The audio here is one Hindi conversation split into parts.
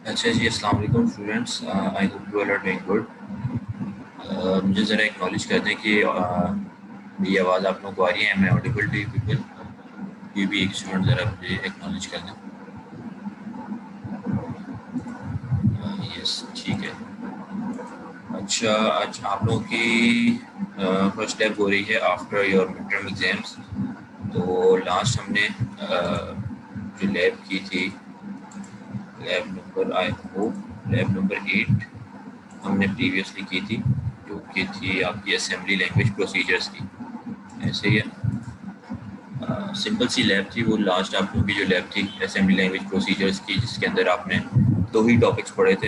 अच्छा जी, अस्सलाम वालेकुम students. I hope you all are doing good. मुझे ज़रा एक्नॉलेज कर दें कि मेरी आवाज़ आप लोगों को आ रही है। मैं ऑडिबल टू यू पीपल? ये भी एक स्टूडेंट ज़रा मुझे एक्नॉलेज कर दें। यस, ठीक है। अच्छा, आज आप लोगों की फर्स्ट लैब हो रही है after your mid term exams. तो लास्ट हमने जो लैब की थी, lab number I hope lab number 8 हमने प्रीवियसली की थी, जो कि थी आपकी असेंबली लैंग्वेज प्रोसीजर्स की। ऐसे ही सिंपल सी लैब थी वो। लास्ट आप लोगों की जो लैब थी असेंबली लैंग्वेज प्रोसीजर्स की, जिसके अंदर आपने दो ही टॉपिक्स पढ़े थे।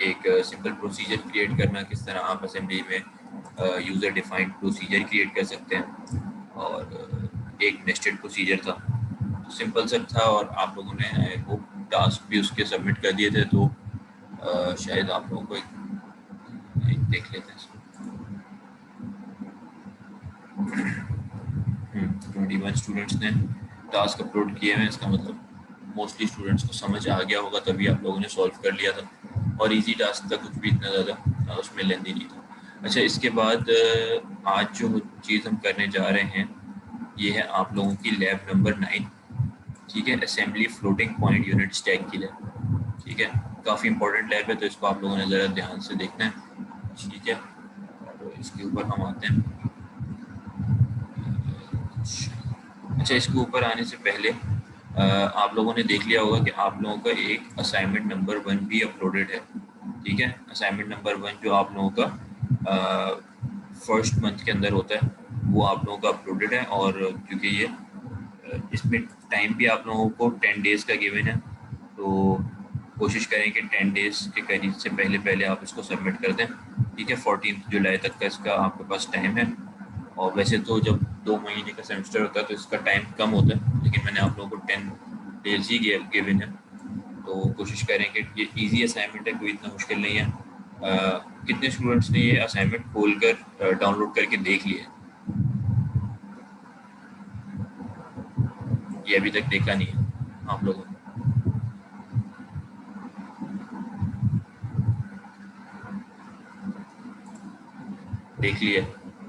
एक सिंपल प्रोसीजर क्रिएट करना, किस तरह आप असेंबली में यूज़र डिफाइंड प्रोसीजर क्रिएट कर सकते हैं, और एक नेस्टेड प्रोसीजर था। तो सिंपल सा था और आप लोगों ने वो टास्क भी उसके सबमिट कर दिए थे। तो शायद आप लोगों को एक देख लेते हैं। 21 स्टूडेंट्स ने टास्क अपलोड किए हैं। इसका मतलब मोस्टली स्टूडेंट्स को समझ आ गया होगा, तभी आप लोगों ने सॉल्व कर लिया था। और इजी टास्क था, कुछ भी इतना ज़्यादा उसमें लेंदी नहीं था। अच्छा, इसके बाद आज जो चीज़ हम करने जा रहे हैं ये है आप लोगों की लैब नंबर 9। ठीक है, assembly floating point unit stack की लैब। ठीक है, काफ़ी इंपॉर्टेंट लैब है, तो इसको आप लोगों ने ज़रा ध्यान से देखना है। ठीक है, और इसके ऊपर हम आते हैं। अच्छा, इसके ऊपर आने से पहले आप लोगों ने देख लिया होगा कि आप लोगों का एक असाइनमेंट नंबर 1 भी अपलोडेड है। ठीक है, असाइनमेंट नंबर 1 जो आप लोगों का फर्स्ट मंथ के अंदर होता है, वो आप लोगों का अपलोडेड है। और क्योंकि ये इसमें टाइम भी आप लोगों को 10 डेज़ का गिवन है, तो कोशिश करें कि 10 डेज़ के करीब से पहले पहले आप इसको सबमिट कर दें। ठीक है, 14 जुलाई तक का इसका आपके पास टाइम है। और वैसे तो जब 2 महीने का सेमेस्टर होता है तो इसका टाइम कम होता है, लेकिन मैंने आप लोगों को 10 डेज ही गिवन है। तो कोशिश करें कि ये इजी असाइनमेंट है, कोई इतना मुश्किल नहीं है। कितने स्टूडेंट्स ने ये असाइनमेंट खोल कर डाउनलोड करके देख लिया है? ये अभी तक देखा नहीं है आप लोगों ने? देख लिया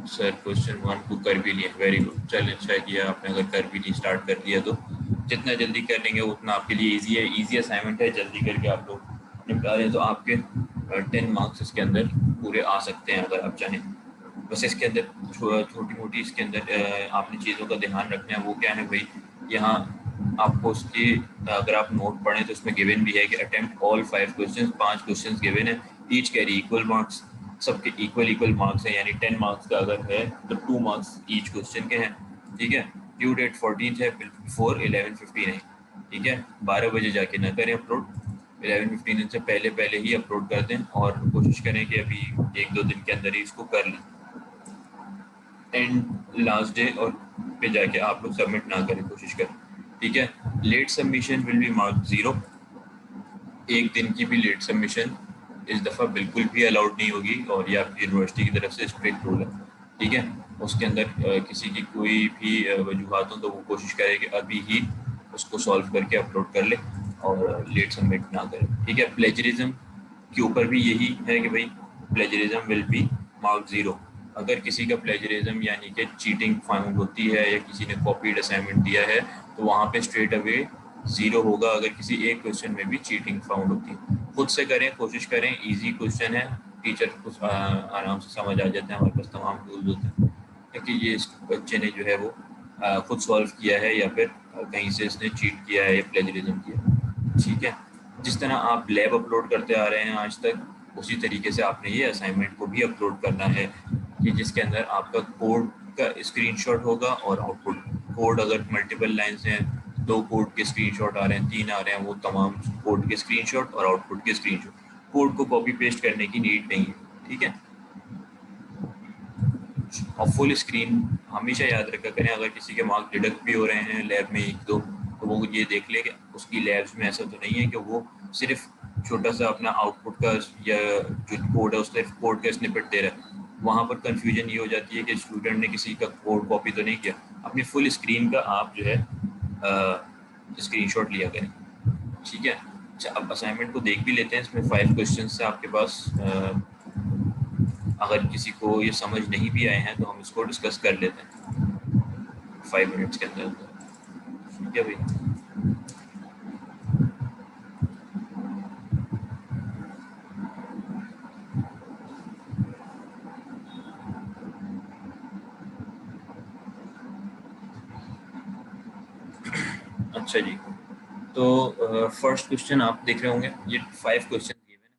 सर? क्वेश्चन 1 को कर भी लिया, वेरी गुड। चलिए, अच्छा किया आपने अगर कर भी नहीं स्टार्ट कर दिया तो। जितना जल्दी कर लेंगे उतना आपके लिए ईजी है। ईजी असाइनमेंट है, जल्दी करके आप लोग निपटा लें तो आपके 10 मार्क्स इसके अंदर पूरे आ सकते हैं, अगर आप चाहें। बस इसके अंदर छोटी मोटी इसके अंदर आपने चीज़ों का ध्यान रखना है। वो क्या है भाई, यहाँ आपको उसकी अगर आप नोट पढ़ें तो उसमें गिवन भी है कि attempt all 5 question, 5 question given है। ईच कैरी इक्वल मार्क्स, सबके इक्वल इक्वल मार्क्स हैं, यानी 10 मार्क्स का अगर है तो 2 मार्क्स ईच क्वेश्चन के हैं। ठीक है, ड्यू डेट 14 है, बिफोर 11:15 है। ठीक है, 12 बजे जाके ना करें अपलोड, 11:15 से पहले पहले ही अपलोड कर दें। और कोशिश करें कि अभी 1-2 दिन के अंदर ही इसको कर लें। एंड लास्ट डे और पे जाके आप लोग सबमिट ना करें, कोशिश करें। ठीक है, late submission will be mark 0। एक दिन की भी लेट सबमिशन इस दफ़ा बिल्कुल भी अलाउड नहीं होगी, और ये आपकी यूनिवर्सिटी की तरफ से स्ट्रिक्ट रूल है। ठीक है, उसके अंदर किसी की कोई भी वजूहत हो तो वो कोशिश करे कि अभी ही उसको सॉल्व करके अपलोड कर ले और लेट सबमिट ना करें। ठीक है, प्लेजरिज्म के ऊपर भी यही है कि भाई प्लेजरिज्म विल बी मार्क 0। अगर किसी का प्लेजरिज्म यानी कि चीटिंग फाउंड होती है या किसी ने कॉपीड असाइनमेंट दिया है, तो वहाँ पे स्ट्रेट अवे 0 होगा। अगर किसी एक क्वेश्चन में भी चीटिंग फाउंड होती है, खुद से करें, कोशिश करें। इजी क्वेश्चन है, टीचर को आराम से समझ आ जाते हैं, हमारे पास तमाम टूल्स होते हैं कि ये इस बच्चे ने जो है वो खुद सॉल्व किया है या फिर कहीं से इसने चीट किया है या प्लेजरिज्म किया। ठीक है, जिस तरह आप लैब अपलोड करते आ रहे हैं आज तक, उसी तरीके से आपने ये असाइनमेंट को भी अपलोड करना है, कि जिसके अंदर आपका कोड का स्क्रीनशॉट होगा और आउटपुट। कोड अगर मल्टीपल लाइन्स हैं, 2 कोड के स्क्रीनशॉट आ रहे हैं, 3 आ रहे हैं, वो तमाम कोड के स्क्रीनशॉट और आउटपुट के स्क्रीनशॉट। कोड को कॉपी पेस्ट करने की नीड नहीं है। ठीक है, और फुल स्क्रीन हमेशा याद रखा करें। अगर किसी के मार्क्स डिडक्ट भी हो रहे हैं लैब में 1-2, तो वो ये देख ले कि उसकी लैब्स में ऐसा तो नहीं है कि वो सिर्फ छोटा सा अपना आउटपुट का या जो कोड है उसका कोड का स्निपेट दे रहा है। वहाँ पर कंफ्यूजन ये हो जाती है कि स्टूडेंट ने किसी का कोड कॉपी तो नहीं किया। अपनी फुल स्क्रीन का आप जो है स्क्रीनशॉट लिया करें। ठीक है, अच्छा, अब असाइनमेंट को देख भी लेते हैं। इसमें 5 क्वेश्चन से आपके पास अगर किसी को ये समझ नहीं भी आए हैं तो हम इसको डिस्कस कर लेते हैं 5 मिनट्स के अंदर। ठीक है भाई। अच्छा जी, तो फर्स्ट क्वेश्चन आप देख रहे होंगे, ये 5 क्वेश्चन गिवन है।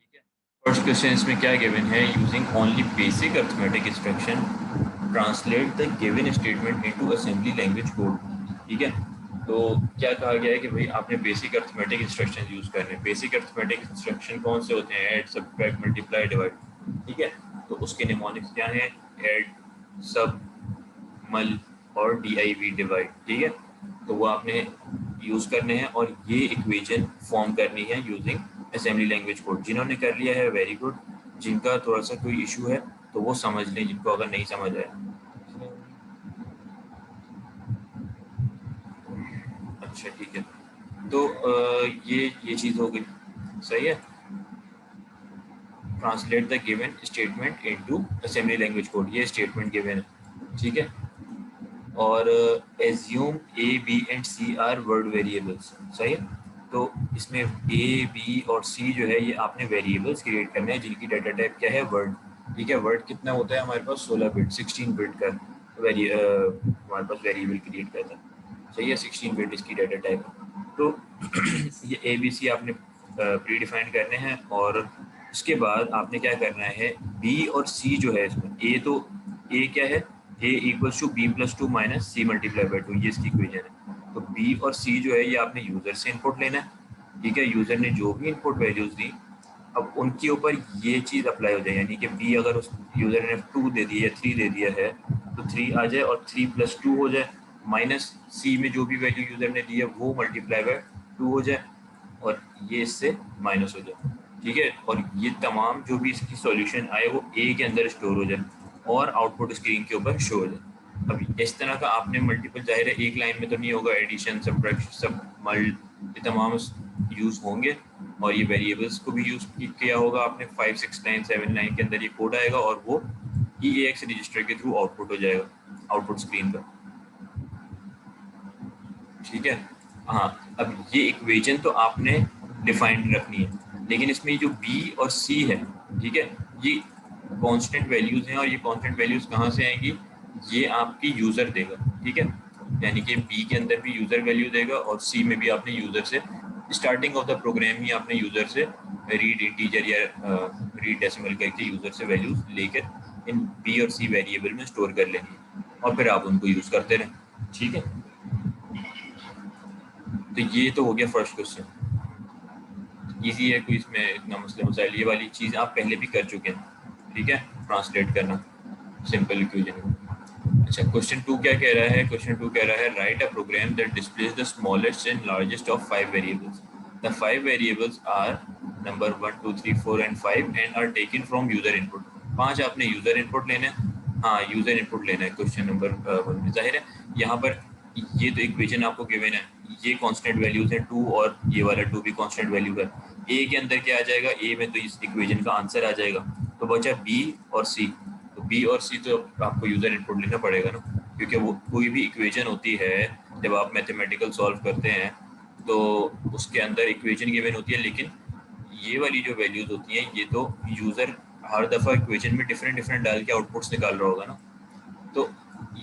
ठीक है, फर्स्ट क्वेश्चन इसमें क्या गिवन है, using only basic arithmetic instruction translate the given statement into assembly language code. ठीक है, तो क्या कहा गया है कि भाई आपने बेसिक अर्थमेटिक इंस्ट्रक्शन यूज करने हैं। बेसिक अर्थमेटिक इंस्ट्रक्शन कौन से होते हैं, ऐड, सब्ट्रैक्ट, मल्टीप्लाई, डिवाइड। ठीक है, तो उसके निमोनिक्स क्या हैं, ऐड, सब, मल और DIV, डिवाइड। ठीक है, तो वो आपने यूज करने हैं और ये इक्वेशन फॉर्म करनी है यूजिंग असेंबली लैंग्वेज कोड। जिन्होंने कर लिया है वेरी गुड, जिनका थोड़ा सा कोई इशू है तो वो समझ लें, जिनको अगर नहीं समझ आया। अच्छा ठीक है, तो ये चीज़ हो गई, सही है। Translate the given statement into assembly language code, ये स्टेटमेंट गिवन है। ठीक है, और assume A B and C are word variables, सही है। तो इसमें ए बी और सी जो है ये आपने वेरिएबल्स क्रिएट करने हैं जिनकी डाटा टाइप क्या है, वर्ड। ठीक है, वर्ड कितना होता है हमारे पास, 16 बिट, 16 बिट का हमारे पास वेरिएबल क्रिएट करता है। सही है, 16 बिट इसकी डाटा टाइप है। तो ये ए बी सी आपने प्री डिफाइन करने हैं, और उसके बाद आपने क्या करना है, बी और सी जो है इसमें, ए तो ए क्या है, A equals to B plus two minus C multiply by two, ये इसकी इक्वेशन है। तो बी और सी जो है ये आपने यूजर से इनपुट लेना है। ठीक है, यूजर ने जो भी इनपुट वैल्यूज दी, अब उनके ऊपर ये चीज़ अप्लाई हो जाए, यानी कि बी अगर उस यूजर ने 2 दे दिया या 3 दे दिया है तो 3 आ जाए और 3 + 2 हो जाए, माइनस सी में जो भी वैल्यू यूजर ने दी है वो मल्टीप्लाई बाय 2 हो जाए, और ये इससे माइनस हो जाए। ठीक है, और ये तमाम जो भी इसकी सॉल्यूशन आए वो ए के अंदर स्टोर हो जाए और आउटपुट स्क्रीन के ऊपर शो हो जाए। अब इस तरह का आपने मल्टीपल, जाहिर है एक लाइन में तो नहीं होगा, एडिशन, सब्ट्रैक्शन, सब, मल्ट, ये तमाम यूज़ होंगे, और ये वेरिएबल्स को भी यूज़ किया होगा आपने। 5 6 9 7 लाइन के अंदर ये कोड आएगा और वो EAX रजिस्टर के थ्रू आउटपुट हो जाएगा, आउटपुट स्क्रीन पर। ठीक है, हाँ, अब ये इक्वेशन तो आपने डिफाइंड रखनी है, लेकिन इसमें जो बी और सी है, ठीक है, ये कांस्टेंट वैल्यूज हैं, और ये कांस्टेंट वैल्यूज कहाँ से आएंगी, ये आपकी यूज़र देगा। ठीक है, यानी कि बी के अंदर भी यूज़र वैल्यू देगा और सी में भी आपने यूज़र से, स्टार्टिंग ऑफ द प्रोग्राम ही आपने यूज़र से रीड इंटीजर या रीड डेसिमल करके यूज़र से वैल्यूज लेकर इन बी और सी वेरिएबल में स्टोर कर लेंगे, और फिर आप उनको यूज़ करते रहें। ठीक है, तो ये तो हो गया फर्स्ट क्वेश्चन, इजी है, कोई इसमें इतना मसला मसाइल, ये वाली चीज़ आप पहले भी कर चुके हैं। ठीक है, ट्रांसलेट करना सिंपल इक्वेशन। अच्छा, क्वेश्चन 2 क्या कह रहा है, क्वेश्चन 2 कह रहा है, write a program that displays the smallest and largest of 5 variables. The 5 variables are number 1 2 3 4 and 5 and are taken from user input. 5 आपने यूजर इनपुट लेना है, हाँ यूजर इनपुट लेना है क्वेश्चन नंबर 1 में। जाहिर है यहाँ पर ये तो इक्वेशन आपको गिवन है, ये कांस्टेंट वैल्यूज है 2, और ये वाला 2 भी कांस्टेंट वैल्यू है। ए के अंदर क्या आ जाएगा, ए में तो इस इक्वेशन का आंसर आ जाएगा, तो बचा बी और सी। तो बी और सी तो आपको यूजर इनपुट लेना पड़ेगा ना, क्योंकि वो कोई भी इक्वेशन होती है जब आप मैथमेटिकल सॉल्व करते हैं तो उसके अंदर इक्वेशन गिवन होती है, लेकिन ये वाली जो वैल्यूज होती हैं ये तो यूज़र हर दफ़ा इक्वेशन में डिफरेंट डिफरेंट डाल के आउटपुट्स निकाल रहा होगा ना, तो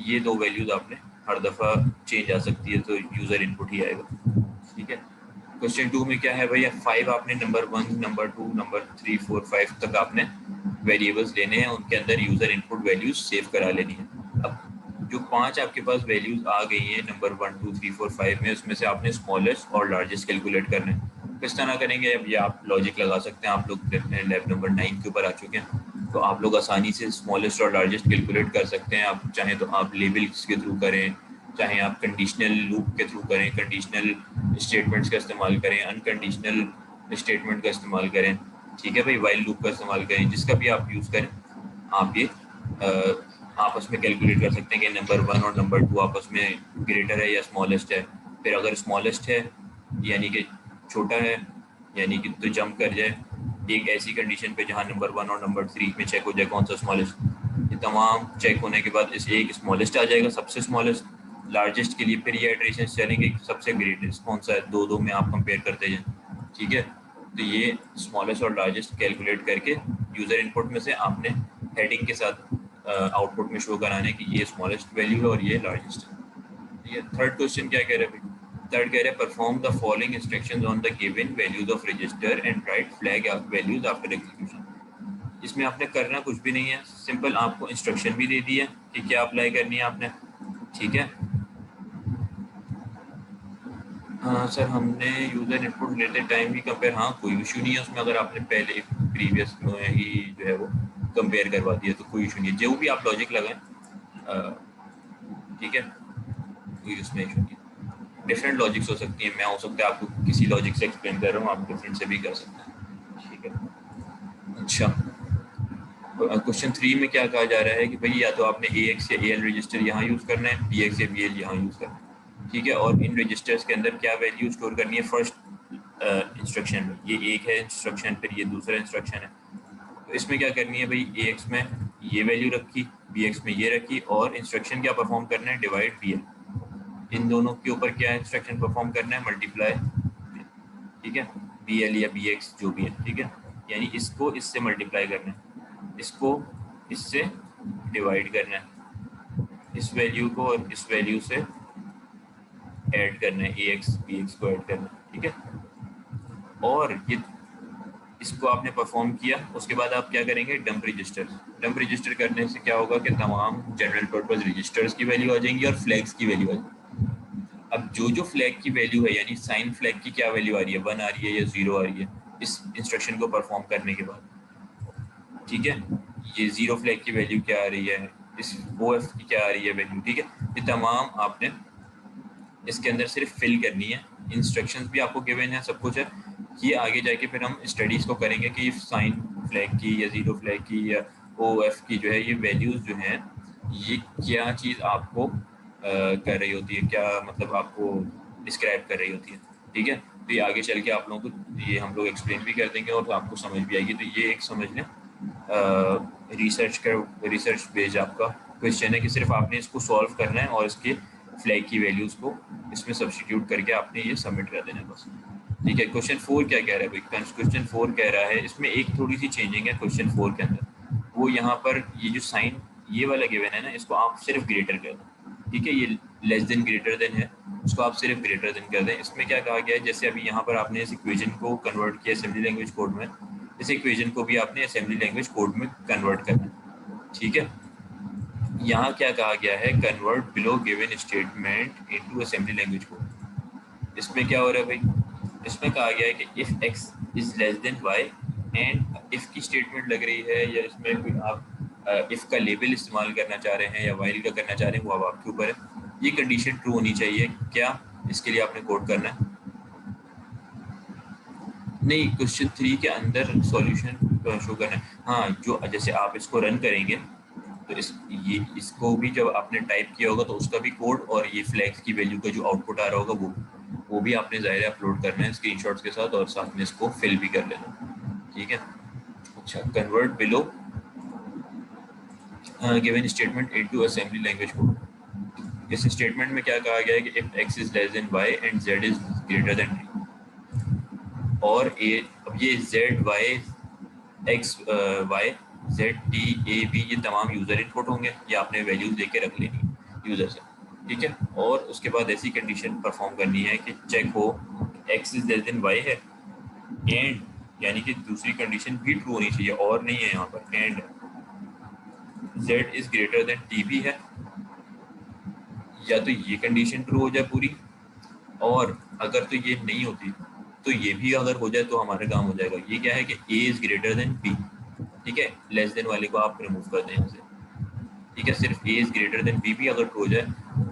ये दो वैल्यूज आपने हर दफ़ा चेंज आ सकती है, तो यूज़र इनपुट ही आएगा। ठीक है, क्वेश्चन 2 में क्या है भैया, 5 आपने नंबर 1 नंबर 2 नंबर 3 4 5 तक आपने वेरिएबल्स लेने हैं, उनके अंदर यूज़र इनपुट वैल्यूज सेव करा लेनी है। अब जो 5 आपके पास वैल्यूज आ गई हैं नंबर 1 2 3 4 5 में, उसमें से आपने स्मॉलेस्ट और लार्जेस्ट कैलकुलेट करना है। किस तरह करेंगे, अब ये आप लॉजिक लगा सकते हैं, आप लोग लैब नंबर 9 के ऊपर आ चुके हैं, तो आप लोग आसानी से स्मॉलेस्ट और लार्जेस्ट कैलकुलेट कर सकते हैं। आप चाहें तो आप लेबल्स के थ्रू करें, चाहे आप कंडीशनल लूप के थ्रू करें, कंडीशनल स्टेटमेंट्स का इस्तेमाल करें, अनकंडीशनल स्टेटमेंट का इस्तेमाल करें। ठीक है भाई, वाइल लूप का इस्तेमाल करें, जिसका भी आप यूज़ करें, आप ये आपस में कैलकुलेट कर सकते हैं कि नंबर 1 और नंबर 2 आपस में ग्रेटर है या स्मॉलेस्ट है। फिर अगर स्मॉलेस्ट है, यानी कि छोटा है यानी कि तो जंप कर जाए एक ऐसी कंडीशन पे जहाँ नंबर 1 और नंबर 3 में चेक हो जाए कौन सा स्मॉलेस्ट। ये तमाम चेक होने के बाद इस एक स्मॉलेस्ट आ जाएगा, सबसे स्मॉलेस्ट। लार्जेस्ट के लिए फिर ये इटरेशन चलेंगे सबसे ग्रेटेस्ट कौन सा है, दो दो में आप कंपेयर करते जाएं, ठीक है। तो ये स्मॉलेस्ट और लार्जेस्ट कैलकुलेट करके यूज़र इनपुट में से आपने हेडिंग के साथ आउटपुट में शो कराना है कि ये स्मॉलेस्ट वैल्यू है और ये लार्जेस्ट है। ये थर्ड क्वेश्चन क्या कह रहे हैं भाई, थर्ड कह रहे हैं perform the following instructions on the given values of register and right flag values after execution. इसमें आपने करना कुछ भी नहीं है, सिंपल आपको इंस्ट्रक्शन भी दे दी है कि क्या अप्लाई करनी है आपने, ठीक है। हाँ सर हमने यूज़र इनपुट लेते टाइम ही कंपेयर, हाँ कोई इशू नहीं है उसमें, अगर आपने पहले प्रीवियस में ही जो है वो कंपेयर करवा दिया तो कोई इशू नहीं है, जो भी आप लॉजिक लगाएं, ठीक है, कोई उसमें इशू नहीं है। डिफरेंट लॉजिक्स हो सकती हैं, मैं हो सकता है आपको किसी लॉजिक से एक्सप्लेन कर रहा हूँ, आप डिफरेंट से भी कर सकते हैं, ठीक है। अच्छा क्वेश्चन 3 में क्या कहा जा रहा है कि भाई या तो आपने AX या AL रजिस्टर यहाँ यूज़ करना है, BX या BL यहाँ यूज़ करना है, ठीक है। और इन रजिस्टर्स के अंदर क्या वैल्यू स्टोर करनी है फर्स्ट इंस्ट्रक्शन में, ये एक है इंस्ट्रक्शन, फिर ये दूसरा इंस्ट्रक्शन है। तो इसमें क्या करनी है भाई, AX में ये वैल्यू रखी, BX में ये रखी, और इंस्ट्रक्शन क्या परफॉर्म करना है, डिवाइड BL। इन दोनों के ऊपर क्या इंस्ट्रक्शन परफॉर्म करना है, मल्टीप्लाई, ठीक है, BL या BX जो भी है, ठीक है। यानी इसको इससे मल्टीप्लाई करना है, इसको इससे डिवाइड करना है, इस वैल्यू को और इस वैल्यू से ऐड करना है, AX BX को ऐड करना है, ठीक है। और ये इसको आपने परफॉर्म किया, उसके बाद आप क्या करेंगे, डंप रजिस्टर। डंप रजिस्टर करने से क्या होगा कि तमाम जनरल पर्पज रजिस्टर्स की वैल्यू आ जाएंगी और फ्लैग्स की वैल्यू आ जाएगी। अब जो फ्लैग की वैल्यू है यानी साइन फ्लैग की क्या वैल्यू आ रही है, 1 आ रही है या 0 आ रही है इस इंस्ट्रक्शन को परफॉर्म करने के बाद, ठीक है। ये 0 फ्लैग की वैल्यू क्या आ रही है, इस OF की क्या आ रही है वैल्यू, ठीक है। ये तमाम आपने इसके अंदर सिर्फ फिल करनी है, इंस्ट्रक्शंस भी आपको गिवन है, सब कुछ है। ये आगे जाके फिर हम स्टडीज़ को करेंगे कि साइन फ्लैग की या 0 फ्लैग की या OF की जो है ये वैल्यूज़ जो हैं ये क्या चीज़ आपको कर रही होती है, क्या मतलब आपको डिस्क्राइब कर रही होती है, ठीक है। तो ये आगे चल के आप लोगों को ये हम लोग एक्सप्लेन भी कर देंगे और आपको समझ भी आएगी। तो ये एक समझ लें रिसर्च बेस्ड आपका क्वेश्चन है कि सिर्फ आपने इसको सॉल्व करना है और इसके फ्लैग की वैल्यूज़ को इसमें सब्स्टिट्यूट करके आपने ये सबमिट कर देना है बस, ठीक है। क्वेश्चन 4 क्या कह रहा है भाई, क्वेश्चन 4 कह रहा है, इसमें एक थोड़ी सी चेंजिंग है क्वेश्चन 4 के अंदर, वो यहाँ पर ये जो साइन ये वाला गिवन है ना, इसको आप सिर्फ ग्रेटर कर दें, ठीक है। ये लेस देन ग्रेटर देन है, उसको आप सिर्फ ग्रेटर देन कर दें। इसमें क्या कहा गया है, जैसे अभी यहाँ पर आपने इस इक्वेशन को कन्वर्ट किया असेंबली लैंग्वेज कोड में, इस इक्वेशन को भी आपने असेंबली लैंग्वेज कोड में कन्वर्ट करना है, ठीक है। यहाँ क्या कहा गया है, convert below given statement into assembly language code. इसमें क्या हो रहा है भाई, इसमें कहा गया है कि if x is less than y and if की स्टेटमेंट लग रही है, या इसमें कोई आप इफ का लेबल इस्तेमाल करना चाह रहे हैं या वाइल का करना चाह रहे हैं, वो अब आपके ऊपर है। ये कंडीशन ट्रू होनी चाहिए, क्या इसके लिए आपने कोड करना है, नहीं क्वेश्चन 3 के अंदर सॉल्यूशन शो करना है। हाँ जो जैसे आप इसको रन करेंगे तो इसको भी जब आपने टाइप किया होगा तो उसका भी कोड, और ये फ्लैग्स की वैल्यू का जो आउटपुट आ रहा होगा वो भी आपने ज़ाहिर है अपलोड करना है स्क्रीनशॉट्स के साथ, और साथ में इसको फिल भी कर लेना, ठीक है। अच्छा convert below given statement into assembly language code. इस स्टेटमेंट में क्या कहा गया है कि if x is less than y and z is greater than t, और अब ये z y x y z t a b ये तमाम यूज़र इनपुट होंगे, ये आपने वैल्यूज देके रख लेनी यूज़र से, ठीक है। और उसके बाद ऐसी कंडीशन परफॉर्म करनी है कि चेक हो x is less than y है, एंड यानी कि दूसरी कंडीशन भी ट्रू होनी चाहिए, और नहीं है यहाँ पर, and z is greater than t भी है, या तो ये कंडीशन ट्रू हो जाए पूरी, और अगर तो ये नहीं होती तो ये भी अगर हो जाए तो हमारा काम हो जाएगा। ये क्या है कि a is greater than b, ठीक है, लेस देन वाले को आप रिमूव कर दें यहाँ से, ठीक है। सिर्फ a is greater than b भी अगर हो जाए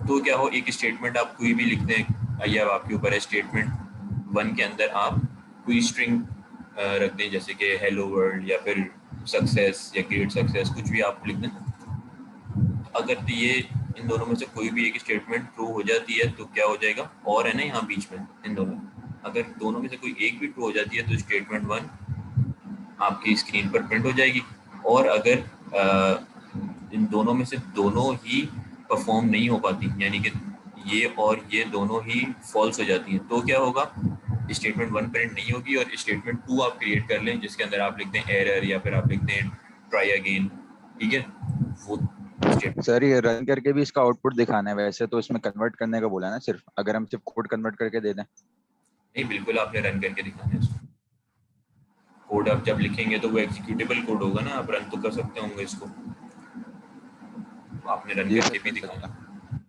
तो क्या हो, एक स्टेटमेंट आप कोई भी लिख दें, या आपके ऊपर है, स्टेटमेंट 1 के अंदर आप कोई स्ट्रिंग रख दें, जैसे कि हेलो वर्ल्ड या फिर सक्सेस या ग्रेट सक्सेस, कुछ भी आप लिख दें। अगर तो ये इन दोनों में से कोई भी एक स्टेटमेंट ट्रू हो जाती है तो क्या हो जाएगा, और है ना यहाँ बीच में इन दोनों, अगर दोनों में से कोई एक भी ट्रू हो जाती है तो स्टेटमेंट 1 आपकी स्क्रीन पर प्रिंट हो जाएगी। और अगर इन दोनों में से दोनों ही परफॉर्म नहीं हो पाती, यानी कि ये और ये दोनों ही फॉल्स हो जाती हैं, तो क्या होगा, स्टेटमेंट 1 प्रिंट नहीं होगी और स्टेटमेंट 2 आप क्रिएट कर लें जिसके अंदर आप लिखते हैं एरर या फिर आप लिखते हैं ट्राई अगेन। ठीक है, वो स्टेटमेंट। सर ये रन करके भी इसका आउटपुट दिखाना है, वैसे तो इसमें कन्वर्ट करने का बोला है ना सिर्फ, अगर हम सिर्फ कोड कन्वर्ट करके दे दें। नहीं, बिल्कुल आपने रन करके दिखाना है इसको। कोड आप जब लिखेंगे तो वो एग्जीक्यूटेबल कोड होगा ना, आप रन तो कर सकते होंगे इसको, आपने रन जी सर करके भी कर दिखाना सकता। है।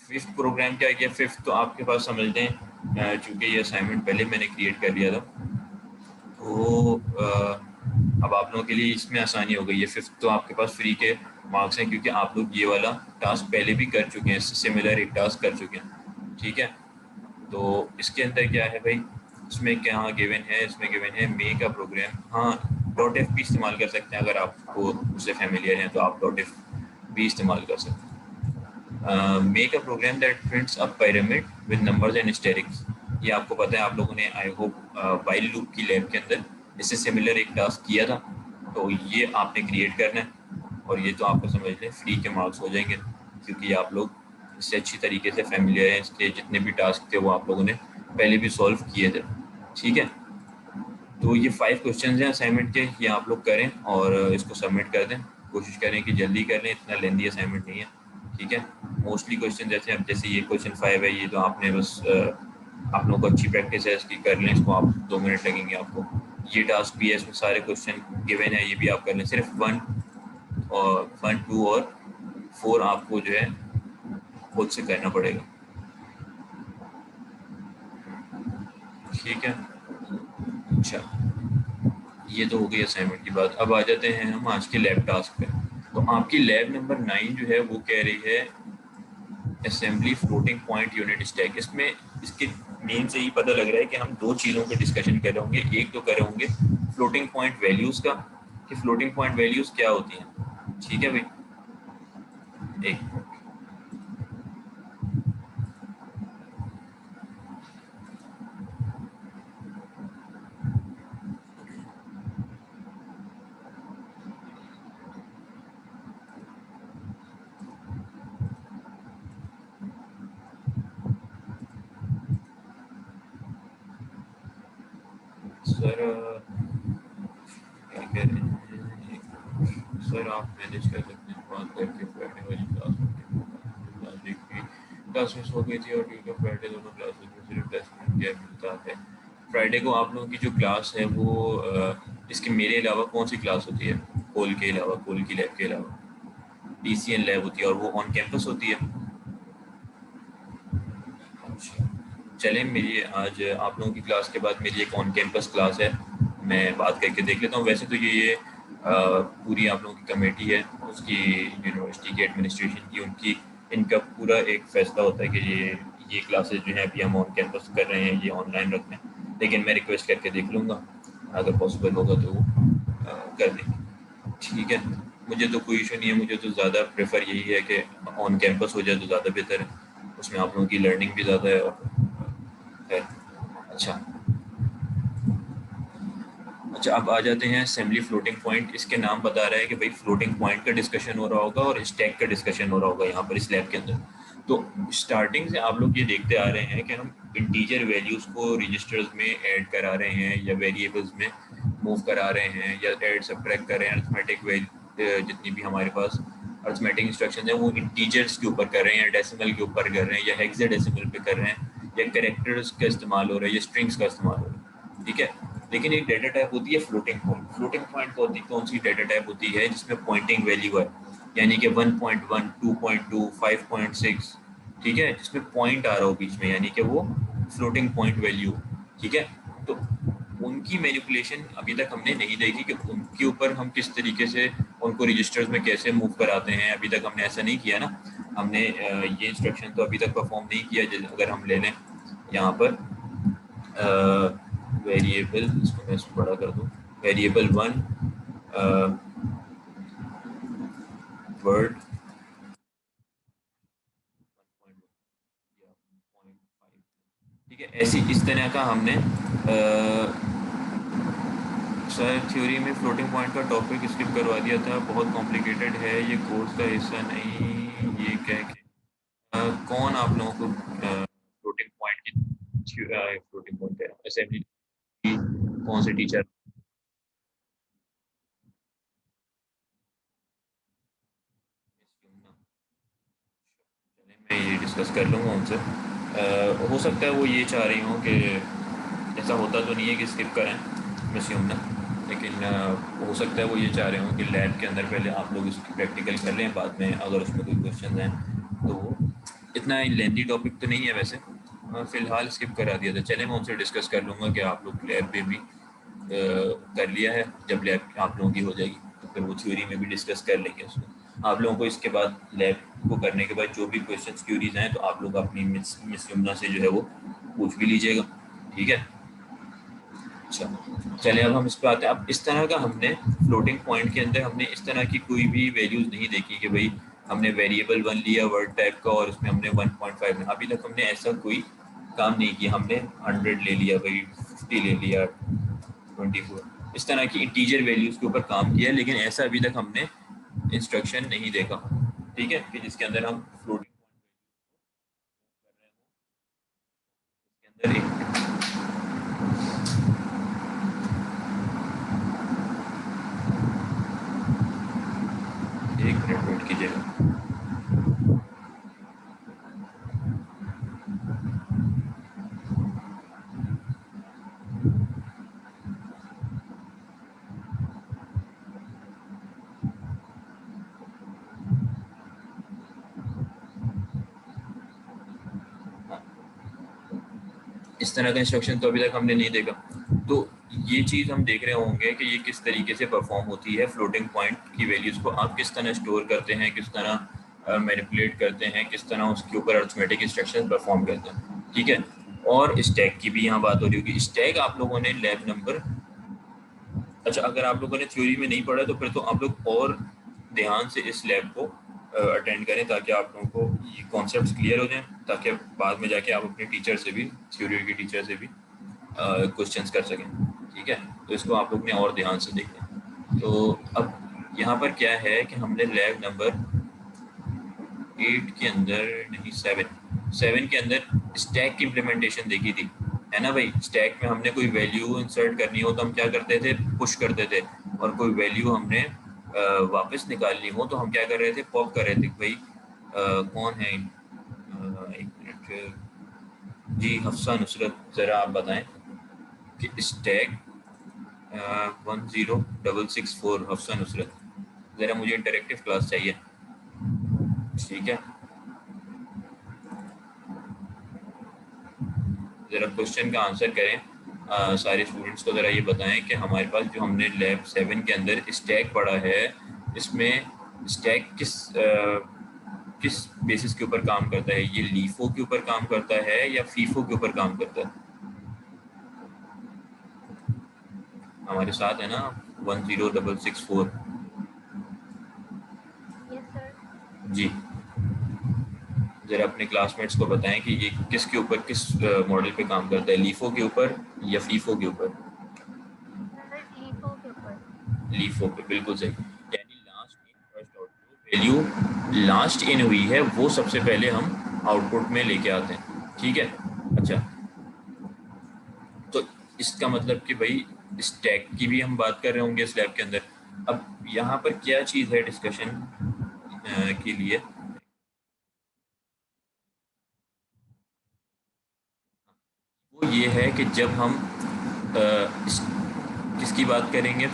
फिफ्थ प्रोग्राम क्या किया, फिफ्थ तो आपके पास समझते हैं, चूंकि ये असाइनमेंट पहले मैंने क्रिएट कर लिया था, तो अब आप लोगों के लिए इसमें आसानी हो गई है। फिफ्थ तो आपके पास फ्री के मार्क्स हैं क्योंकि आप लोग ये वाला टास्क पहले भी कर चुके हैं, सिमिलर एक टास्क कर चुके हैं। ठीक है, तो इसके अंदर क्या है भाई, इसमें क्या गिवन है, इसमें गिवन है मेक अ प्रोग्राम। हाँ, डॉट एफ भी इस्तेमाल कर सकते हैं, अगर आपको उससे फेमिलियर हैं तो आप डॉट एफ भी इस्तेमाल कर सकते हैं। Make a program that prints a pyramid with numbers and asterisks. ये आपको पता है, आप लोगों ने आई होप वाइल लूप की लैब के अंदर इससे सिमिलर एक टास्क किया था, तो ये आपने क्रिएट करना है। और ये तो आपको समझ लें फ्री के मार्क्स हो जाएंगे क्योंकि आप लोग इससे अच्छी तरीके से फैमिलियर हैं, इसके जितने भी टास्क थे वो आप लोगों ने पहले भी सॉल्व किए थे। ठीक है, तो ये 5 क्वेश्चन हैं असाइनमेंट के, ये आप लोग करें और इसको सबमिट कर दें। कोशिश करें कि जल्दी कर लें, इतना लेंदी असाइनमेंट नहीं है। ठीक है, मोस्टली क्वेश्चन जैसे अब जैसे ये क्वेश्चन 5 है, ये तो आपने बस आप लोगों को अच्छी प्रैक्टिस है इसकी, कर लें इसको आप, 2 मिनट लगेंगे आपको। ये टास्क भी है, इसमें सारे क्वेश्चन गिवन है, ये भी आप कर लें। सिर्फ 1, 2 और 4 आपको जो है खुद से करना पड़ेगा। ठीक है, अच्छा, ये तो हो गई असाइनमेंट की बात। अब आ जाते हैं हम आज के लैब टास्क पे। तो आपकी लैब नंबर 9 जो है वो कह रही है assembly floating point unit stack. इसमें इसके नेम से ही पता लग रहा है कि हम दो चीज़ों पे डिस्कशन कर रहे होंगे। एक तो कर रहे होंगे फ्लोटिंग पॉइंट वैल्यूज़ का, कि फ्लोटिंग पॉइंट वैल्यूज़ क्या होती हैं। ठीक है भाई, एक सर क्या कह रहे हैं, सर आप मैनेज कर सकते हैं बात करके फ्राइडे वाली क्लास मिस हो गई थी और ट्यूजडे फ्राइडे दोनों क्लासेस में सिर्फ 10 मिनट गैप मिलता है। फ्राइडे को आप लोगों की जो क्लास है वो इसके मेरे अलावा कौन सी क्लास होती है, कोल के अलावा, कोल की लैब के अलावा पीसीएन लैब होती है और वो ऑन कैंपस होती है। अच्छा, चलें, मेरी आज आप लोगों की क्लास के बाद मेरी एक ऑन कैंपस क्लास है, मैं बात करके देख लेता हूँ। वैसे तो ये पूरी आप लोगों की कमेटी है उसकी, यूनिवर्सिटी की एडमिनिस्ट्रेशन की, उनकी इनका पूरा एक फैसला होता है कि ये क्लासेस जो हैं अभी हम ऑन कैंपस कर रहे हैं, ये ऑनलाइन रखते हैं। लेकिन मैं रिक्वेस्ट करके देख लूँगा, अगर पॉसिबल होगा तो वो कर देंगे। ठीक है, मुझे तो कोई इशू नहीं है, मुझे तो ज़्यादा प्रेफर यही है कि ऑन कैंपस हो जाए तो ज़्यादा बेहतर है, उसमें आप लोगों की लर्निंग भी ज़्यादा है और है। अच्छा, अच्छा, अब आ जाते हैं असेंबली फ्लोटिंग पॉइंट। इसके नाम बता रहा है कि भाई फ्लोटिंग पॉइंट का डिस्कशन हो रहा होगा और स्टैक का डिस्कशन हो रहा होगा यहाँ पर इस लैब के अंदर। तो स्टार्टिंग से आप लोग ये देखते आ रहे हैं कि हम इंटीजर वैल्यूज़ को रजिस्टर्स में ऐड करा रहे हैं या वेरिएबल्स में मूव करा रहे हैं या ऐड सब्ट्रैक्ट कर रहे हैं। अर्थमेटिक जितनी भी हमारे पास अर्थमेटिक इंस्ट्रक्शन है वो इंटीजर्स के ऊपर कर रहे हैं या डेसिमल के ऊपर कर रहे हैं या हेक्साडेसिमल पे कर रहे हैं या कैरेक्टर्स का इस्तेमाल हो रहा है या स्ट्रिंग्स का इस्तेमाल हो रहा है। ठीक है, लेकिन एक डेटा टाइप होती है फ्लोटिंग पॉइंट। फ्लोटिंग पॉइंट कौन सी डेटा टाइप होती है जिसमें पॉइंटिंग वैल्यू है, यानी कि 1.1, 2.2, 5.6। ठीक है, जिसमें पॉइंट आ रहा हो बीच में, यानी कि वो फ्लोटिंग पॉइंट वैल्यू। ठीक है, तो उनकी मैनिपुलेशन अभी तक हमने नहीं देखी कि उनके ऊपर हम किस तरीके से उनको रजिस्टर्स में कैसे मूव कराते हैं। अभी तक हमने ऐसा नहीं किया ना, हमने ये इंस्ट्रक्शन तो अभी तक परफॉर्म नहीं किया। अगर हम ले लें यहाँ पर वेरिएबल, इसको मैं इसको बड़ा कर दूँ, वेरिएबल 1 वर्ड, ठीक है, ऐसी इस तरह का हमने सर थ्योरी में फ्लोटिंग पॉइंट का टॉपिक स्किप करवा दिया था, बहुत कॉम्प्लिकेटेड है, ये कोर्स का हिस्सा नहीं, ये कह के कौन आप लोगों को फ्लोटिंग पॉइंट की फ्लोटिंग पॉइंट है असेंबली की कौन से टीचर? मैं ये डिस्कस कर लूँगा उनसे। हो सकता है वो ये चाह रही हूँ कि ऐसा होता तो नहीं है कि स्किप करें मिस यमुना, लेकिन हो सकता है वो ये चाह रहे हों कि लैब के अंदर पहले आप लोग इसकी प्रैक्टिकल कर लें, बाद में अगर उसमें कोई क्वेश्चन हैं तो इतना लेंथी टॉपिक तो नहीं है वैसे, फ़िलहाल स्किप करा दिया था। चले मैं उनसे डिस्कस कर लूँगा कि आप लोग लैब में भी कर लिया है, जब लैब आप लोगों की हो जाएगी तो फिर वो थ्योरी में भी डिस्कस कर लेंगे उसको। आप लोगों को इसके बाद लैब को करने के बाद जो भी क्वेश्चन क्यूरीज हैं तो आप लोग अपनी मिस यमुना से जो है वो पूछ भी लीजिएगा, ठीक है? अच्छा, चलिए अब हम इस पे आते हैं। अब इस तरह का हमने फ्लोटिंग पॉइंट के अंदर हमने इस तरह की कोई भी वैल्यूज नहीं देखी कि भाई हमने वेरिएबल वन लिया वर्ड टाइप का और उसमें हमने 1.5 अभी तक हमने ऐसा कोई काम नहीं किया। हमने 100 ले लिया भाई, 50 ले लिया, 24 इस तरह की इंटीजर वैल्यूज के ऊपर काम किया, लेकिन ऐसा अभी तक हमने इंस्ट्रक्शन नहीं देखा, ठीक है, कि जिसके अंदर हम फ्लोटिंग के अंदर एक मिनट वेट कीजिएगा। इस तरह का इंस्ट्रक्शन तो अभी तक हमने नहीं देखा, तो ये चीज़ हम देख रहे होंगे कि ये किस तरीके से परफॉर्म होती है। फ्लोटिंग पॉइंट की वैल्यूज़ को आप किस तरह स्टोर करते हैं, किस तरह मैनिपुलेट करते हैं, किस तरह उसके ऊपर अरिथमेटिक इंस्ट्रक्शन परफॉर्म करते हैं, ठीक है। और स्टैक की भी यहाँ बात हो रही होगी। स्टैक आप लोगों ने लैब नंबर, अच्छा अगर आप लोगों ने थ्योरी में नहीं पढ़ा तो फिर तो आप लोग और ध्यान से इस लैब को अटेंड करें ताकि आप लोगों को ये कॉन्सेप्ट्स क्लियर हो जाएं, ताकि बाद में जाके आप अपने टीचर से भी, थ्योरी के टीचर से भी क्वेश्चंस कर सकें, ठीक है। तो इसको आप लोग ने और ध्यान से देखें। तो अब यहाँ पर क्या है कि हमने लैब नंबर 8 के अंदर नहीं, 7 के अंदर स्टैक की इम्प्लीमेंटेशन देखी थी, है ना भाई। स्टैक में हमने कोई वैल्यू इंसर्ट करनी हो तो हम क्या करते थे, पुश करते थे, और कोई वैल्यू हमने वापस निकालनी हो तो हम क्या कर रहे थे, पॉप कर रहे थे। भाई कौन है, एक मिनट जी, हफ्सा नुसरत, ज़रा आप बताएं कि स्टैक 10664, हफ्सा नुसरत, ज़रा मुझे इंटरेक्टिव क्लास चाहिए, ठीक है। ज़रा क्वेश्चन का आंसर करें, सारे स्टूडेंट्स को ज़रा ये बताएं कि हमारे पास जो हमने लैब 7 के अंदर स्टैक पढ़ा है, इसमें स्टैक किस बेसिस के ऊपर काम करता है। ये लीफो के ऊपर काम करता है या फीफो के ऊपर काम करता है? हमारे साथ है ना 10664? Yes sir. जी, ज़रा अपने क्लासमेट्स को बताएं कि ये किसके ऊपर, किस मॉडल पे काम करता है, लीफो के ऊपर या फीफो के ऊपर? सर लीफो के ऊपर। लीफो पे, बिल्कुल सही। यानी लास्ट इन फर्स्ट आउट, जो वैल्यू लास्ट इन हुई है वो सबसे पहले हम आउटपुट में लेके आते हैं, ठीक है। अच्छा, तो इसका मतलब कि भाई स्टैक की भी हम बात कर रहे होंगे इस लैब के अंदर। अब यहाँ पर क्या चीज़ है डिस्कशन के लिए, वो ये है कि जब हम किसकी बात करेंगे,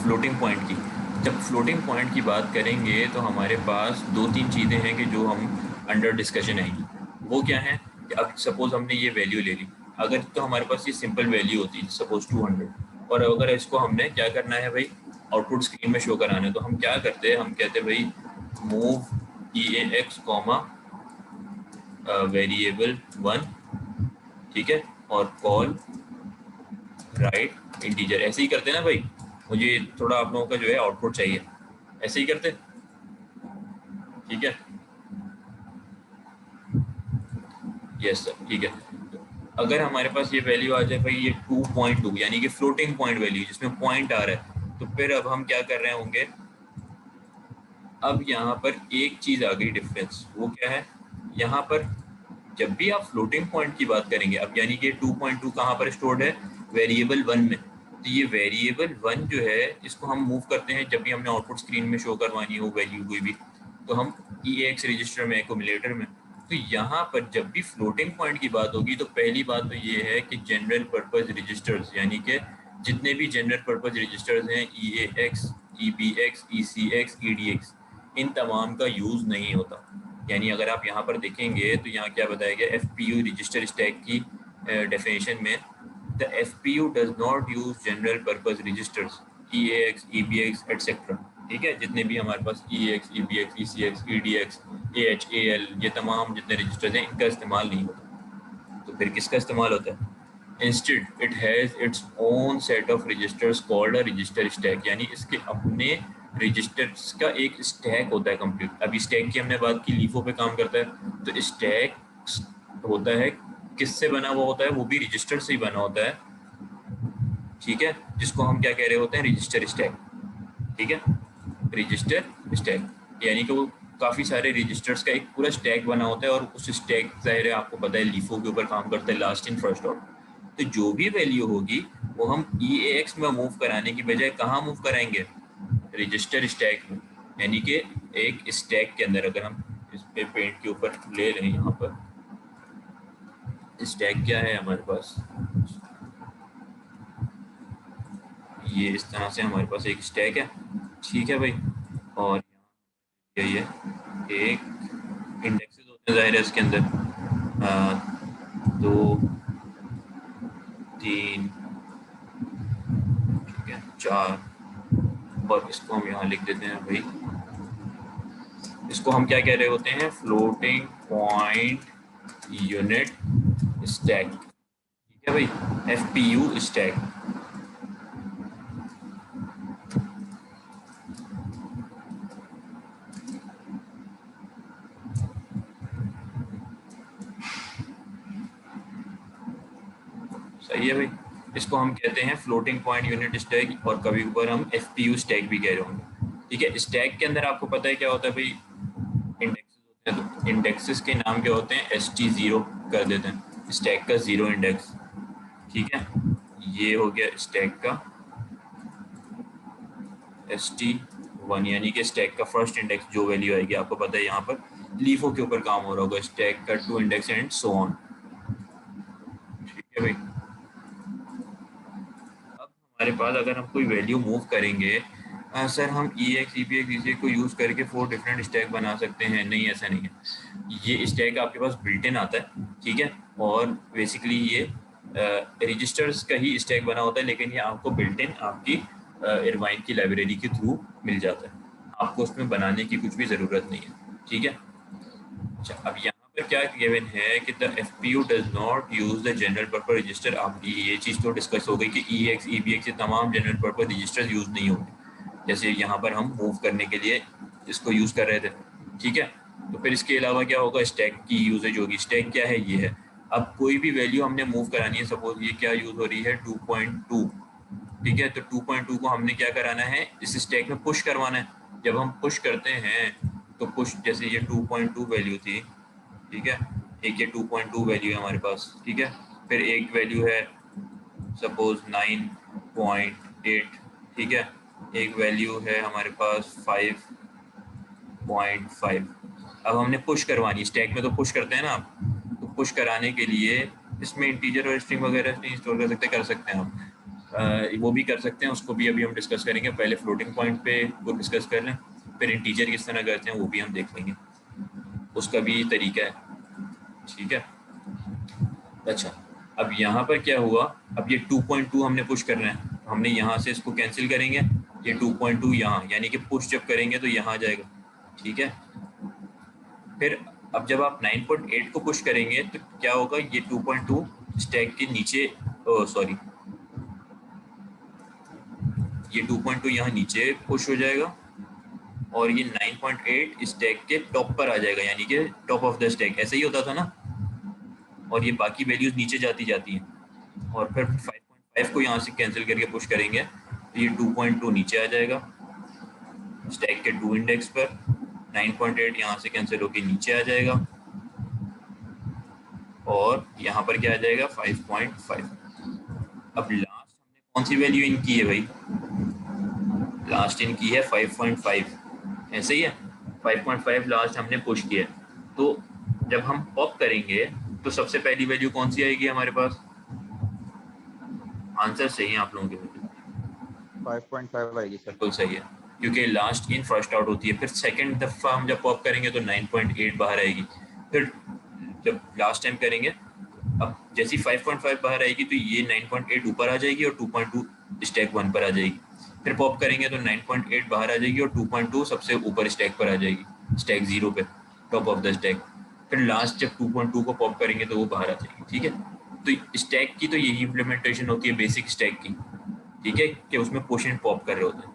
फ्लोटिंग पॉइंट की। जब फ्लोटिंग पॉइंट की बात करेंगे तो हमारे पास दो तीन चीज़ें हैं कि जो हम अंडर डिस्कशन आएंगी। वो क्या है कि अब सपोज हमने ये वैल्यू ले ली, अगर तो हमारे पास ये सिंपल वैल्यू होती है सपोज 200, और अगर इसको हमने क्या करना है भाई, आउटपुट स्क्रीन में शो कराना है, तो हम क्या करते हैं, हम कहते हैं भाई मूव ई ए एक्स कॉमा वेरिएबल वन, ठीक है, और कॉल राइट इंटीजर। ऐसे ही करते हैं ना भाई, मुझे थोड़ा आप लोगों का जो है आउटपुट चाहिए, ऐसे ही करते, ठीक है। यस सर, ठीक है। अगर हमारे पास ये वैल्यू आ जाए भाई ये 2.2 यानी कि फ्लोटिंग पॉइंट वैल्यू जिसमें पॉइंट आ रहा है, तो फिर अब हम क्या कर रहे होंगे, अब यहाँ पर एक चीज़ आ गई डिफरेंस, वो क्या है, यहाँ पर जब भी आप फ्लोटिंग पॉइंट की बात करेंगे, अब यानी कि 2.2 कहाँ पर स्टोर्ड है, वेरिएबल 1 में, तो ये वेरिएबल 1 जो है इसको हम मूव करते हैं जब भी हमने आउटपुट स्क्रीन में शो करवानी हो वैल्यू कोई भी, तो हम EAX रजिस्टर में, एक्यूमुलेटर में, तो यहाँ पर जब भी फ्लोटिंग पॉइंट की बात होगी तो पहली बात तो ये है कि जनरल पर्पस रजिस्टर्स यानी कि जितने भी जनरल पर्पस रजिस्टर्स हैं EAX, EBX, ECX, EDX, इन तमाम का यूज़ नहीं होता। यानी अगर आप यहाँ पर देखेंगे तो यहाँ क्या बताया गया, FPU रजिस्टर स्टैक की डेफिनेशन में, the FPU does not use general purpose registers EAX, EBX etcetera. ठीक है, जितने भी हमारे पास EAX, EBX, ECX, EDX, AH, AL, ये तमाम जितने रजिस्टर्स हैं इनका इस्तेमाल नहीं होता। तो फिर किसका इस्तेमाल होता है? Instead, it has its own set of registers called a register stack, यानी इसके अपने रजिस्टर्स का एक स्टैक होता है कंप्लीट। अभी स्टैक की हमने बात की, लीफो पे काम करता है, तो स्टैक होता है किससे बना हुआ होता है, वो भी रजिस्टर से ही बना होता है। ठीक है, जिसको हम क्या कह रहे होते हैं, रजिस्टर स्टैक। ठीक है, रजिस्टर स्टैक यानी कि वो काफ़ी सारे रजिस्टर्स का एक पूरा स्टैक बना होता है, और उस स्टैक ज़ाहिर है आपको पता है लीफो के ऊपर काम करता है, लास्ट इन फर्स्ट आउट। तो जो भी वैल्यू होगी वो हम EAX में मूव कराने की बजाय कहाँ मूव कराएंगे, रजिस्टर स्टैक में। यानी कि एक स्टैक के अंदर अगर हम इस पे पेंट के ऊपर ले लें, यहाँ पर स्टैक क्या है हमारे पास, ये इस तरह से हमारे पास एक स्टैक है। ठीक है भाई, और यही है एक इंडेक्सेस होते हैं ज़ाहिर है इसके अंदर, 2 3, ठीक है 4, और इसको हम यहाँ लिख देते हैं भाई, इसको हम क्या कह रहे होते हैं, फ्लोटिंग पॉइंट यूनिट स्टैक। ठीक है भाई, FPU स्टैक। सही है भाई, इसको हम कहते हैं फ्लोटिंग पॉइंट यूनिट स्टैक, और कभी कभार हम FPU स्टैक भी कह रहे होंगे। ठीक है, स्टैक के अंदर आपको पता है क्या होता है भाई, इंडेक्सेस होते हैं, तो इंडेक्सेस के नाम क्या होते हैं, ST0 कर देते हैं, स्टैक का 0 इंडेक्स। ठीक है, ये हो गया स्टैक का ST1, यानी कि स्टैक का फर्स्ट इंडेक्स जो वैल्यू आएगी, आपको पता है यहाँ पर लीफो के ऊपर काम हो रहा होगा, स्टैक का 2 इंडेक्स एंड सो ऑन। ठीक है भाई, हमारे पास अगर हम कोई वैल्यू मूव करेंगे, सर हम EAX, EBX, ECX को यूज़ करके 4 डिफरेंट स्टैक बना सकते हैं, नहीं ऐसा नहीं है। ये स्टैक आपके पास बिल्ट इन आता है, ठीक है, और बेसिकली ये रजिस्टर्स का ही स्टैक बना होता है, लेकिन ये आपको बिल्ट इन आपकी इरवाइन की लाइब्रेरी के थ्रू मिल जाता है, आपको उसमें बनाने की कुछ भी ज़रूरत नहीं है। ठीक है, अच्छा अब यहाँ पर क्या गिवन है कि the FPU does not use the general purpose register. आप ये चीज़ तो डिस्कस हो गई कि EAX, EBX ये तमाम जनरल पर्पस रजिस्टर यूज नहीं होंगे, जैसे यहाँ पर हम मूव करने के लिए इसको यूज़ कर रहे थे। ठीक है, तो फिर इसके अलावा क्या होगा, स्टैक की यूजेज होगी। स्टैक क्या है, ये है, अब कोई भी वैल्यू हमने मूव करानी है, सपोज ये क्या यूज़ हो रही है 2.2। ठीक है, तो 2.2 को हमने क्या कराना है, इस स्टैक में पुश करवाना है। जब हम पुश करते हैं तो पुश, जैसे ये 2.2 वैल्यू थी, ठीक है, एक ये 2.2 वैल्यू है हमारे पास, ठीक है, फिर एक वैल्यू है सपोज 9.8, ठीक है, एक वैल्यू है हमारे पास 5.5। अब हमने पुश करवानी, स्टैक में तो पुश करते हैं ना आप, तो पुश कराने के लिए इसमें इंटीजर और स्ट्रिंग वगैरह नहीं स्टोर कर सकते हैं हम, वो भी कर सकते हैं, उसको भी अभी हम डिस्कस करेंगे। पहले फ्लोटिंग पॉइंट पे वो डिस्कस कर लें, फिर इंटीजर किस तरह करते हैं वो भी हम देख लेंगे, उसका भी तरीका है। ठीक है, अच्छा अब यहाँ पर क्या हुआ, अब ये 2.2 हमने पुश करना है, हमने यहाँ से इसको कैंसिल करेंगे, ये 2.2 यहाँ, यानी कि पुश जब करेंगे तो यहाँ आ जाएगा। ठीक है, फिर अब जब आप 9.8 को पुश करेंगे तो क्या होगा, ये 2.2 स्टैक के नीचे, सॉरी ये 2.2 यहाँ नीचे पुश हो जाएगा, और ये 9.8 स्टैक के टॉप पर आ जाएगा, यानी कि टॉप ऑफ द स्टैक, ऐसे ही होता था ना। और ये बाकी वैल्यूज नीचे जाती जाती हैं, और फिर 5.5 को यहाँ से कैंसिल करके पुश करेंगे तो ये 2.2 नीचे आ जाएगा स्टैक के 2 इंडेक्स पर, 9.8 यहाँ से कैंसिल होके नीचे आ जाएगा, और यहाँ पर क्या आ जाएगा 5.5। अब लास्ट हमने कौन सी वैल्यू इन की है भाई, लास्ट इन की है 5.5, ऐसे ही है 5.5 लास्ट हमने पुश किया है। तो जब हम पॉप करेंगे तो सबसे पहली वैल्यू कौन सी आएगी हमारे पास, आंसर सही है आप लोगों के, 5.5 आएगी सर। बिल्कुल सही है, क्योंकि लास्ट इन फर्स्ट आउट होती है। फिर सेकंड दफा हम जब पॉप करेंगे तो 9.8 बाहर आएगी। फिर जब लास्ट टाइम करेंगे, अब जैसी 5.5 बाहर आएगी तो ये 9.8 ऊपर आ जाएगी और 2.2 स्टैक 1 पर आ जाएगी। फिर पॉप करेंगे तो 9.8 बाहर आ जाएगी और 2.2 सबसे ऊपर स्टैक पर आ जाएगी, स्टैक 0 पे, टॉप ऑफ द स्टैक। फिर लास्ट जब 2.2 को पॉप करेंगे तो वो बाहर आ जाएगी। ठीक है, तो स्टैक की तो यही इम्प्लीमेंटेशन होती है बेसिक स्टैक की। ठीक है, कि उसमें पुश एंड पॉप कर रहे होते हैं।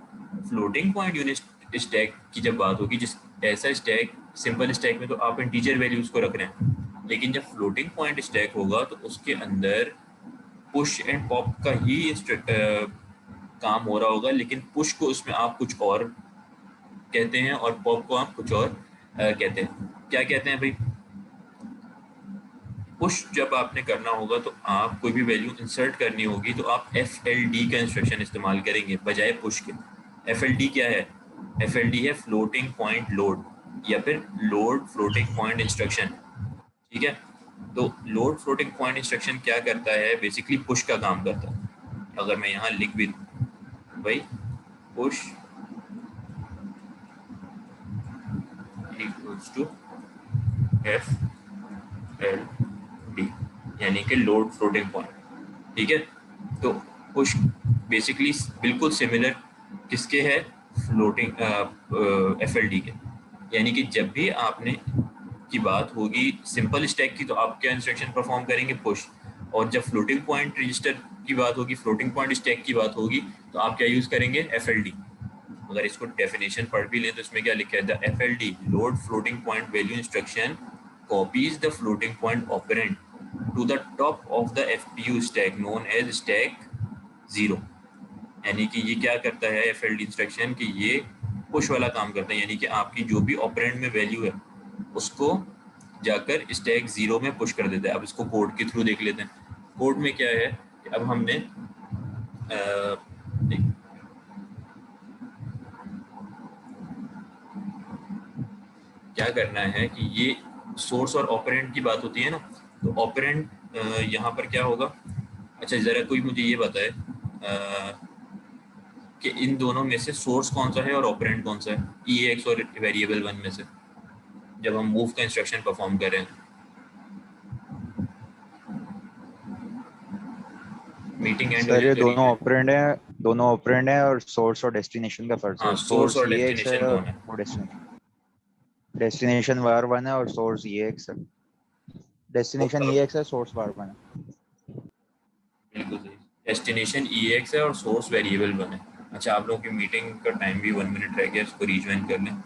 फ्लोटिंग पॉइंट यूनिट स्टैक की जब बात होगी, जिस ऐसा स्टैक, सिंपल स्टैक में तो आप इंटीजर वैल्यूज को रख रहे हैं, लेकिन जब फ्लोटिंग पॉइंट स्टैक होगा तो उसके अंदर पुश एंड पॉप का ही काम हो रहा होगा, लेकिन पुश को उसमें आप कुछ और कहते हैं और पॉप को आप कुछ और कहते हैं। क्या कहते हैं भाई, पुश जब आपने करना होगा तो आप कोई भी वैल्यू इंसर्ट करनी होगी तो आप FLD का इंस्ट्रक्शन इस्तेमाल करेंगे बजाय पुश के। FLD क्या है, FLD है फ्लोटिंग पॉइंट लोड या फिर लोड फ्लोटिंग पॉइंट इंस्ट्रक्शन। ठीक है, तो लोड फ्लोटिंग पॉइंट इंस्ट्रक्शन क्या करता है, बेसिकली पुश का काम करता है। अगर मैं यहाँ लिख भी दूँ भाई पुश इक्वल्स टू FLD यानी कि लोड फ्लोटिंग पॉइंट। ठीक है, तो पुश बेसिकली बिल्कुल सिमिलर किसके है, फ्लोटिंग FLD के। यानी कि जब भी आपने की बात होगी सिंपल स्टैक की तो आप क्या इंस्ट्रक्शन परफॉर्म करेंगे, पुश। और जब फ्लोटिंग पॉइंट रजिस्टर की बात होगी, फ्लोटिंग पॉइंट स्टैक की बात होगी, तो आप क्या यूज करेंगे, FLD। अगर इसको डेफिनेशन पढ़ भी लें तो इसमें क्या लिखा है, the FLD load floating point value instruction copies the floating point operand to the top of the FPU stack known as stack 0। यानी कि ये क्या करता है FLD इंस्ट्रक्शन, कि ये पुश वाला काम करता है, यानी कि आपकी जो भी ऑपरेंड में वैल्यू है उसको जाकर स्टैक 0 में पुश कर देता है। अब इसको कोड के थ्रू देख लेते हैं। कोड में क्या है कि अब हमने क्या करना है कि ये सोर्स और ऑपरेंड की बात होती है ना, तो ऑपरेंड यहाँ पर क्या होगा। अच्छा ज़रा कोई मुझे ये बताए कि इन दोनों में से सोर्स कौन सा है और ऑपरेंड कौन सा है, EAX और वेरिएबल 1 में से, जब हम मूव का इंस्ट्रक्शन परफॉर्म कर रहे हैं। मीटिंग एंड सर ये दोनों ऑपरेंड है और सोर्स और डेस्टिनेशन का फर्क है। हाँ, सोर्स और EAX है डेस्टिनेशन और कौन है, डेस्टिनेशन var1 है और सोर्स EAX है। डेस्टिनेशन EAX है, सोर्स var1 है। बिल्कुल सही। डेस्टिनेशन EAX है और सोर्स वेरिएबल 1 है। अच्छा, आप लोगों की मीटिंग का टाइम भी 1 मिनट रह गया, इसको रीज्वाइन कर लें।